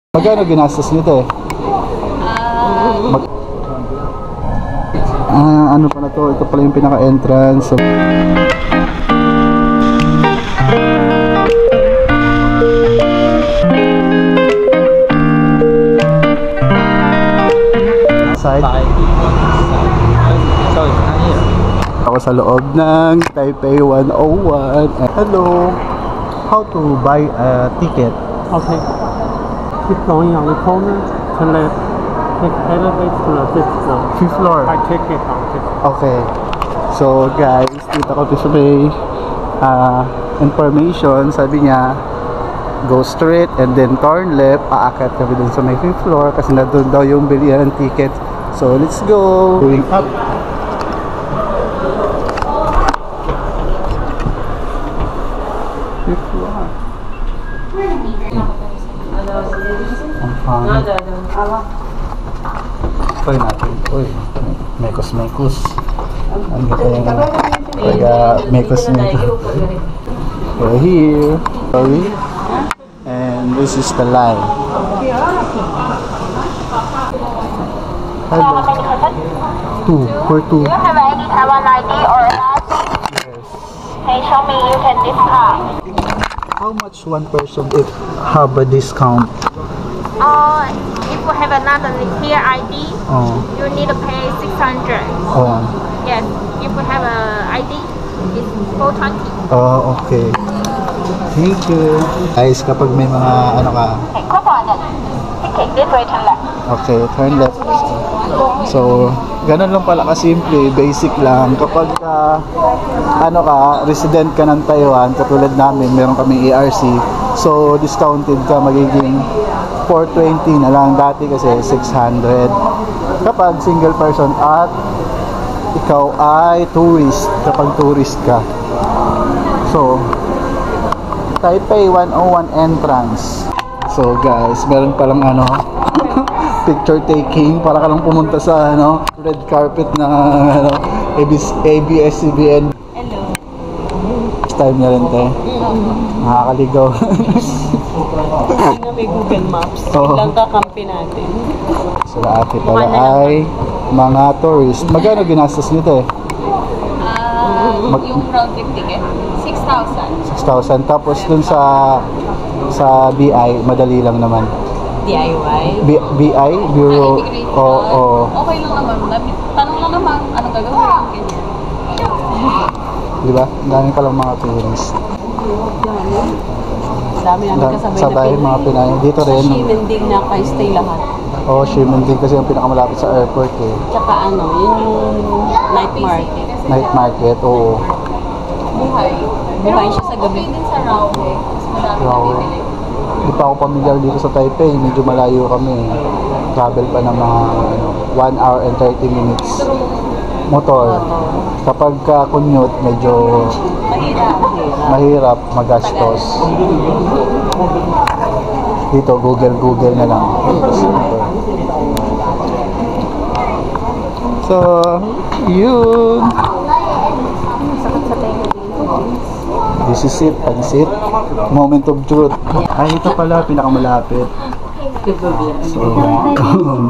Magkano ginastos nito eh? Ano pala to? Ito pala yung pinaka-entrance. Side. Ako sa loob ng Taipei 101. Hello. How to buy a ticket? Okay. Keep going on the corner, turn left, take elevator to the 5th floor. 5th floor. Buy ticket on 5th floor. Okay. So guys, dito ko sa may information. Sabi niya, go straight and then turn left. Aakyat kami dun sa may 5th floor kasi nandun daw yung bilihan ng ticket. So let's go. Going up. Try natin. Uy, mekos-mekos. Ano kaya nga? Kaya mekos-mekos. We're here. Sorry. And this is the line. Hello. For two. Do you have any Taiwan ID or not? Yes. Can you show me you can discount? How much one person if have a discount? If you have another here ID, you need to pay 600. Oh. Yes. If you have a ID, it's 420. Oh, okay. Thank you. Guys, kapag may mga ano ka. Okay, coupon it. Okay, this way turn left. Okay, turn left. So, ganun lang pala kasimple, basic lang. Kapag ano ka, resident ka ng Taiwan, katulad namin, meron kaming ARC. So, discounted ka, magiging 420 na lang. Dati kasi 600. Kapag single person at ikaw ay tourist, kapag tourist ka. So, Taipei 101 entrance. So guys, meron palang ano picture taking para ka lang pumunta sa ano red carpet na ano ABS-CBN. Hello. Time niya rin tayo. Nakakaligaw. May Google Maps. Oo. Ilang kakampi natin. Sila ate pala ay mga tourist. Magkano ginastos nito eh? Yung round trip ticket, 6,000. 6,000. Tapos dun sa BI, madali lang naman. DIY. BI? Bureau? Oo. Okay lang naman. Tanong lang naman, anong gagawin? Ganyan. Diba? Ang dami palang mga tourist. Dami namin kasabay na mga Pinay. Dito rin. Ximending na stay lahat. Oo, Ximending kasi yung pinakamalapit sa airport eh. Tsaka ano, yung night market. Night market, oo. Buhay siya sa gabi. Okay din sa Railway. Mas madami na Railway. bibili. Hindi pa ako pamilyar dito sa Taipei. Medyo malayo kami. Travel pa ng mga 1 hour and 30 minutes. Motor. Kapag commute, medyo mahirap, magastos. Dito, Google na lang. So, yun. This is it, pansit. Moment of truth. Ay, ito pala, pinakamalapit. So,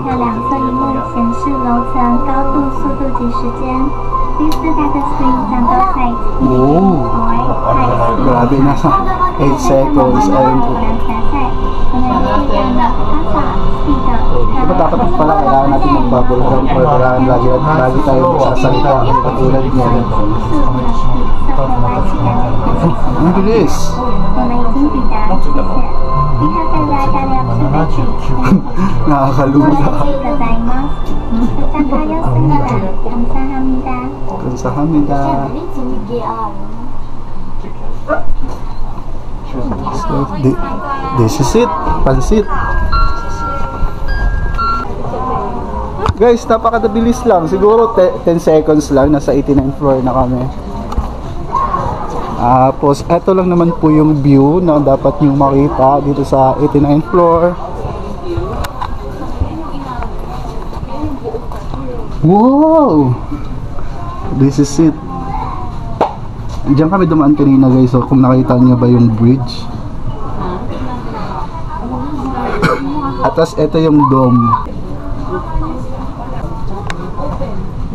漂亮色荧幕显示楼层、高度、速度及时间。第四代的 screen 上都在 grabe na. 8 seconds. Ayun po. Diba dapat pala kailangan natin mag-bubble gum or kailangan lagi tayo magsasalita katulad niya. Ang bilis. Nakakalula. Kamsahamnida. So, this is it. Pansit. Guys, napakabilis lang. Siguro 10 seconds lang. Nasa 89th floor na kami. Tapos, eto lang naman po yung view na dapat nyo makita dito sa 89th floor. Wow! This is it. Diyan kami dumaan kanina guys. So, kung nakita nyo ba yung bridge. At tas ito yung dome.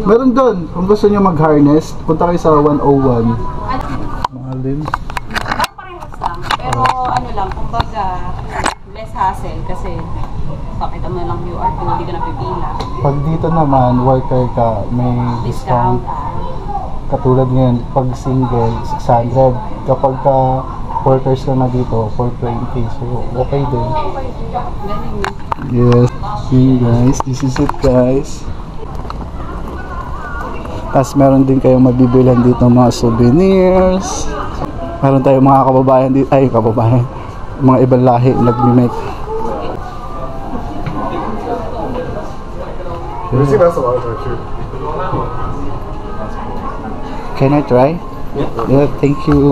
Meron doon, kung gusto nyo mag-harness, punta kayo sa 101. Mahal din. Parehas lang. Pero ano lang, kumbaga, less hassle kasi pakita mo lang QR kung hindi ka napipila. Pag dito naman, worker ka, may discount. Discount. Katulad ngayon, pag single, 600. Kapag ka workers ka na dito, 420. So, okay din. Galing. Yes. Okay guys, this is it guys. Tapos meron din kayong mabibilhan dito mga souvenirs. Meron tayong mga kababayan dito, ay kababayan, mga ibang lahi nag-make. Can I try? Yeah, thank you.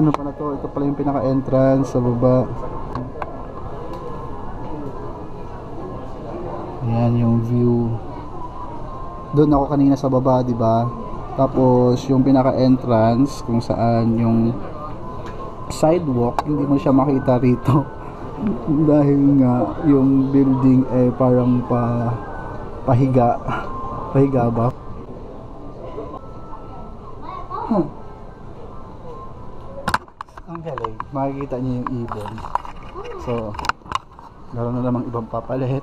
Ano pala to? Ito pala yung pinaka-entrance sa baba. Ayan yung view. Doon ako kanina sa baba, di ba? Tapos yung pinaka-entrance kung saan yung sidewalk, hindi mo siya makita rito. Dahil nga yung building eh parang pahiga ba? Ang galing, makikita niyo yung ibon. So, meron na namang ibang papalit.